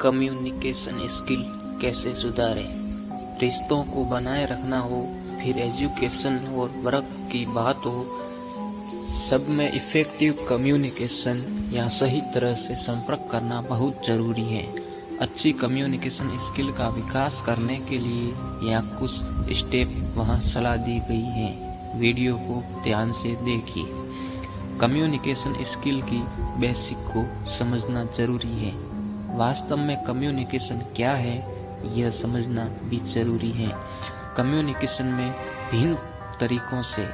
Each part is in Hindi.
कम्युनिकेशन स्किल कैसे सुधारें। रिश्तों को बनाए रखना हो, फिर एजुकेशन और वर्क की बात हो, सब में इफेक्टिव कम्युनिकेशन या सही तरह से संपर्क करना बहुत जरूरी है। अच्छी कम्युनिकेशन स्किल का विकास करने के लिए यहाँ कुछ स्टेप वहाँ सलाह दी गई है। वीडियो को ध्यान से देखिए। कम्युनिकेशन स्किल की बेसिक को समझना जरूरी है। वास्तव में कम्युनिकेशन क्या है यह समझना भी जरूरी है। कम्युनिकेशन में भिन्न तरीकों से,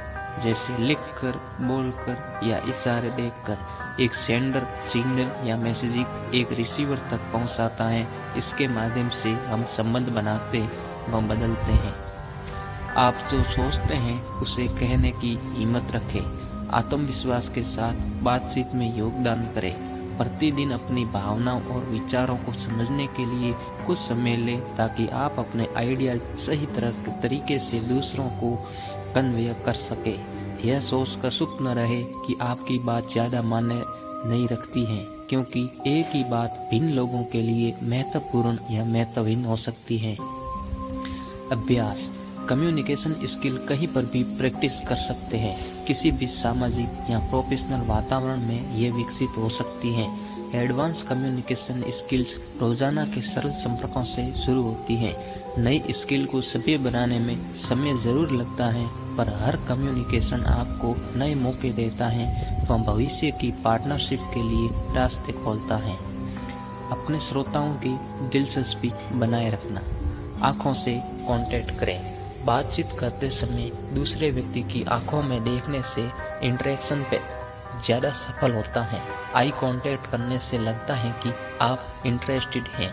जैसे लिखकर, बोलकर या इशारे देखकर, एक सेंडर सिग्नल या मैसेजिंग एक रिसीवर तक पहुंचाता है। इसके माध्यम से हम संबंध बनाते व बदलते हैं। आप जो सोचते हैं उसे कहने की हिम्मत रखें। आत्मविश्वास के साथ बातचीत में योगदान करें। प्रतिदिन अपनी भावनाओं और विचारों को समझने के लिए कुछ समय लें ताकि आप अपने आइडिया सही तरीके से दूसरों को कन्वे कर सके। यह सोचकर चुप न रहे कि आपकी बात ज्यादा मायने नहीं रखती है, क्योंकि एक ही बात भिन्न लोगों के लिए महत्वपूर्ण या महत्वहीन हो सकती है। अभ्यास। कम्युनिकेशन स्किल कहीं पर भी प्रैक्टिस कर सकते हैं। किसी भी सामाजिक या प्रोफेशनल वातावरण में ये विकसित हो सकती हैं। एडवांस कम्युनिकेशन स्किल्स रोजाना के सरल संपर्कों से शुरू होती हैं। नई स्किल को सभ्य बनाने में समय जरूर लगता है, पर हर कम्युनिकेशन आपको नए मौके देता है व भविष्य की पार्टनरशिप के लिए रास्ते खोलता है। अपने श्रोताओं की दिलचस्पी बनाए रखना। आंखों से कांटेक्ट करें। बातचीत करते समय दूसरे व्यक्ति की आंखों में देखने से इंटरेक्शन पे ज्यादा सफल होता है। आई कांटेक्ट करने से लगता है कि आप इंटरेस्टेड हैं।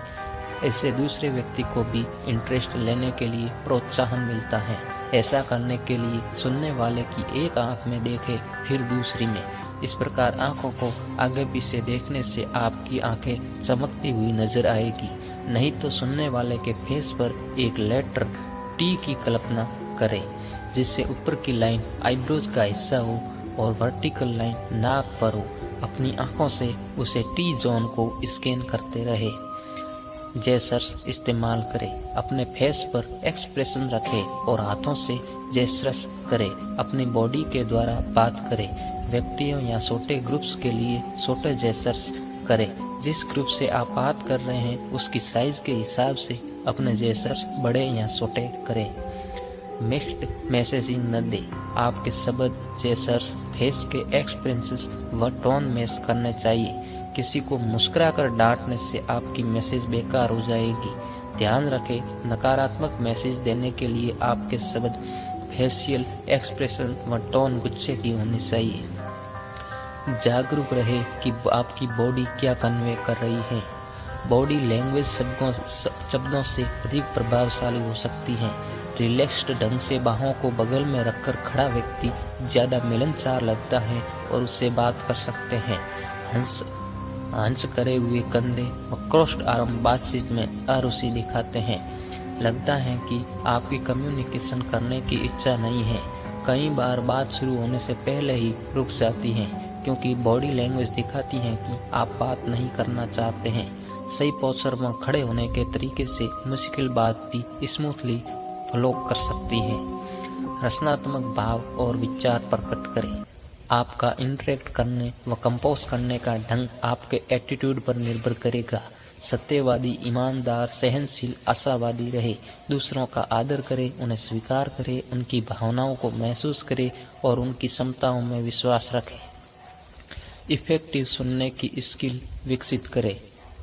इससे दूसरे व्यक्ति को भी इंटरेस्ट लेने के लिए प्रोत्साहन मिलता है। ऐसा करने के लिए सुनने वाले की एक आंख में देखे, फिर दूसरी में। इस प्रकार आंखों को आगे पीछे देखने से आपकी आंखें चमकती हुई नजर आएगी। नहीं तो सुनने वाले के फेस पर एक लेटर टी की कल्पना करें, जिससे ऊपर की लाइन आईब्रोज का हिस्सा हो और वर्टिकल लाइन नाक पर हो। अपनी आंखों से उसे टी जोन को स्कैन करते रहे। जेस्चर्स इस्तेमाल करें। अपने फेस पर एक्सप्रेशन रखें और हाथों से जेस्चर्स करें। अपनी बॉडी के द्वारा बात करें। व्यक्तियों या छोटे ग्रुप्स के लिए छोटे जेस्चर्स करें। जिस ग्रुप से आप बात कर रहे हैं उसकी साइज के हिसाब से अपने जेस्चर्स बड़े या छोटे करें। मिक्स्ड मैसेजिंग न दे। आपके शब्द, जेस्चर्स, फेस के एक्सप्रेशंस व टोन मैच करने चाहिए। किसी को मुस्कुराकर डांटने से आपकी मैसेज बेकार हो जाएगी। ध्यान रखें, नकारात्मक मैसेज देने के लिए आपके शब्द, फेशियल एक्सप्रेशन व टोन गुस्से की होनी चाहिए। जागरूक रहे कि आपकी बॉडी क्या कन्वे कर रही है। बॉडी लैंग्वेज शब्दों से अधिक प्रभावशाली हो सकती है। रिलैक्स्ड ढंग से बाहों को बगल में रखकर खड़ा व्यक्ति ज्यादा मिलनसार लगता है और उससे बात कर सकते हैं। हंस करे हुए कंधे व क्रॉस्ड आर्म बातचीत में अरुचि दिखाते हैं। लगता है कि आपकी कम्युनिकेशन करने की इच्छा नहीं है। कई बार बात शुरू होने से पहले ही रुक जाती है, क्योंकि बॉडी लैंग्वेज दिखाती है कि आप बात नहीं करना चाहते हैं। सही पोस्चर में खड़े होने के तरीके से मुश्किल बात भी स्मूथली फ्लो कर सकती है। रचनात्मक भाव और विचार प्रकट करें। आपका इंटरेक्ट करने व कंपोज करने का ढंग आपके एटीट्यूड पर निर्भर करेगा। सत्यवादी, ईमानदार, सहनशील, आशावादी रहे। दूसरों का आदर करें, उन्हें स्वीकार करें, उनकी भावनाओं को महसूस करें और उनकी क्षमताओं में विश्वास रखें। इफेक्टिव सुनने की स्किल विकसित करें।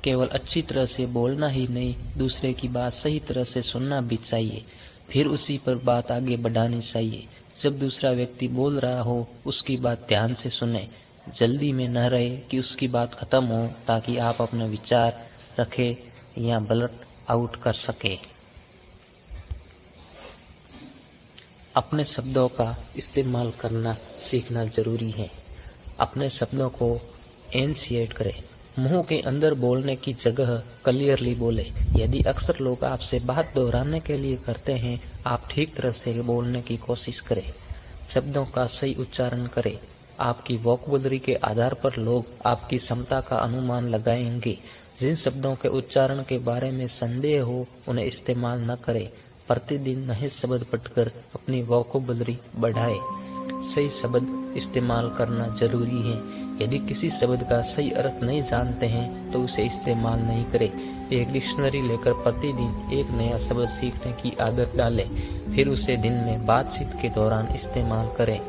केवल अच्छी तरह से बोलना ही नहीं, दूसरे की बात सही तरह से सुनना भी चाहिए, फिर उसी पर बात आगे बढ़ानी चाहिए। जब दूसरा व्यक्ति बोल रहा हो, उसकी बात ध्यान से सुने। जल्दी में न रहे कि उसकी बात खत्म हो, ताकि आप अपने विचार रखें या ब्लट आउट कर सके। अपने शब्दों का इस्तेमाल करना सीखना जरूरी है। अपने शब्दों को एनशिएट करें। मुंह के अंदर बोलने की जगह क्लियरली बोले। यदि अक्सर लोग आपसे बात दोहराने के लिए करते हैं, आप ठीक तरह से बोलने की कोशिश करें। शब्दों का सही उच्चारण करें। आपकी वोकैबुलरी के आधार पर लोग आपकी क्षमता का अनुमान लगाएंगे। जिन शब्दों के उच्चारण के बारे में संदेह हो उन्हें इस्तेमाल न करें। प्रतिदिन नए शब्द पढ़कर अपनी वोकैबुलरी बढ़ाए। सही शब्द इस्तेमाल करना जरूरी है। यदि किसी शब्द का सही अर्थ नहीं जानते हैं तो उसे इस्तेमाल नहीं करें। एक डिक्शनरी लेकर प्रतिदिन एक नया शब्द सीखने की आदत डालें, फिर उसे दिन में बातचीत के दौरान इस्तेमाल करें।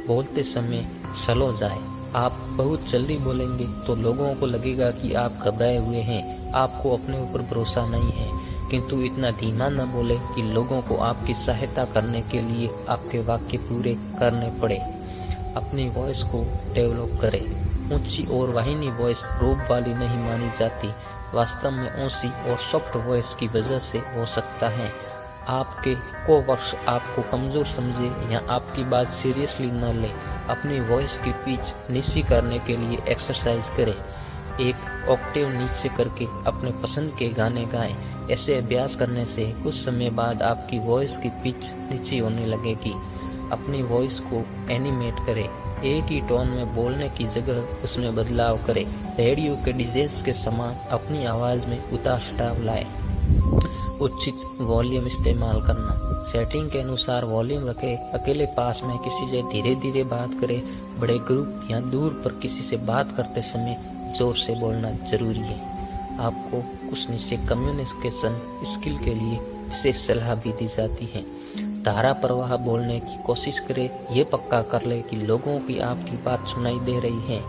बोलते समय स्लो जाए। आप बहुत जल्दी बोलेंगे तो लोगों को लगेगा कि आप घबराए हुए हैं, आपको अपने ऊपर भरोसा नहीं है। किंतु इतना धीमा न बोले कि लोगों को आपकी सहायता करने के लिए आपके वाक्य पूरे करने पड़े। अपनी वॉइस को डेवलप करें। ऊंची और वाहिनी वॉइस रोब वाली नहीं मानी जाती। वास्तव में ऊंची और सॉफ्ट वॉइस की वजह से हो सकता है आपके कोवर्कर्स आपको कमजोर समझे या आपकी बात सीरियसली न ले। अपनी वॉइस की पिच नीची करने के लिए एक्सरसाइज करें। एक ऑक्टेव नीचे करके अपने पसंद के गाने गाएं। ऐसे अभ्यास करने से कुछ समय बाद आपकी वॉइस की पिच नीची होने लगेगी। अपनी वॉइस को एनिमेट करें। एक ही टोन में बोलने की जगह उसमें बदलाव करें। रेडियो के डीजेस के समान अपनी आवाज में उतार चढ़ाव लाएं। उचित वॉल्यूम इस्तेमाल करना। सेटिंग के अनुसार वॉल्यूम रखें। अकेले पास में किसी से धीरे धीरे बात करें। बड़े ग्रुप या दूर पर किसी से बात करते समय जोर से बोलना जरूरी है। आपको कुछ नीचे कम्युनिकेशन स्किल के लिए विशेष सलाह भी दी जाती है। धारा प्रवाह बोलने की कोशिश करें। ये पक्का कर ले कि लोगों की आपकी बात सुनाई दे रही है।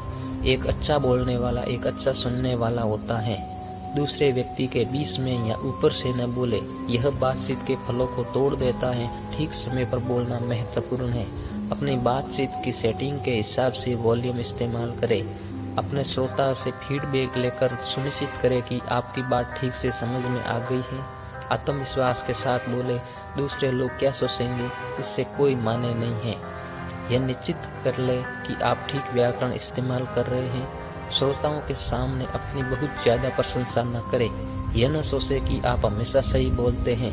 एक अच्छा बोलने वाला एक अच्छा सुनने वाला होता है। दूसरे व्यक्ति के बीच में या ऊपर से न बोले, यह बातचीत के फलों को तोड़ देता है। ठीक समय पर बोलना महत्वपूर्ण है। अपनी बातचीत की सेटिंग के हिसाब से वॉल्यूम इस्तेमाल करें। अपने श्रोता से फीडबैक लेकर सुनिश्चित करें कि आपकी बात ठीक से समझ में आ गई है। आत्मविश्वास के साथ बोले। दूसरे लोग क्या सोचेंगे इससे कोई माने नहीं है। यह निश्चित कर ले कि आप ठीक व्याकरण इस्तेमाल कर रहे हैं। श्रोताओं के सामने अपनी बहुत ज्यादा प्रशंसा न करें। यह न सोचे कि आप हमेशा सही बोलते हैं।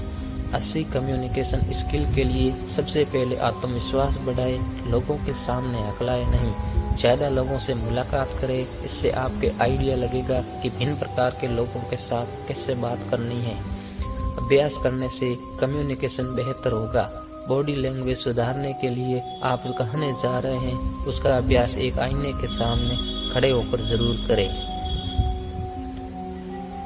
अच्छी कम्युनिकेशन स्किल के लिए सबसे पहले आत्मविश्वास बढ़ाए। लोगों के सामने हकलाए नहीं। ज्यादा लोगों से मुलाकात करें। इससे आपके आइडिया लगेगा कि भिन्न प्रकार के लोगों के साथ कैसे बात करनी है। अभ्यास करने से कम्युनिकेशन बेहतर होगा। बॉडी लैंग्वेज सुधारने के लिए आप कहने जा रहे हैं उसका अभ्यास एक आईने के सामने खड़े होकर जरूर करें।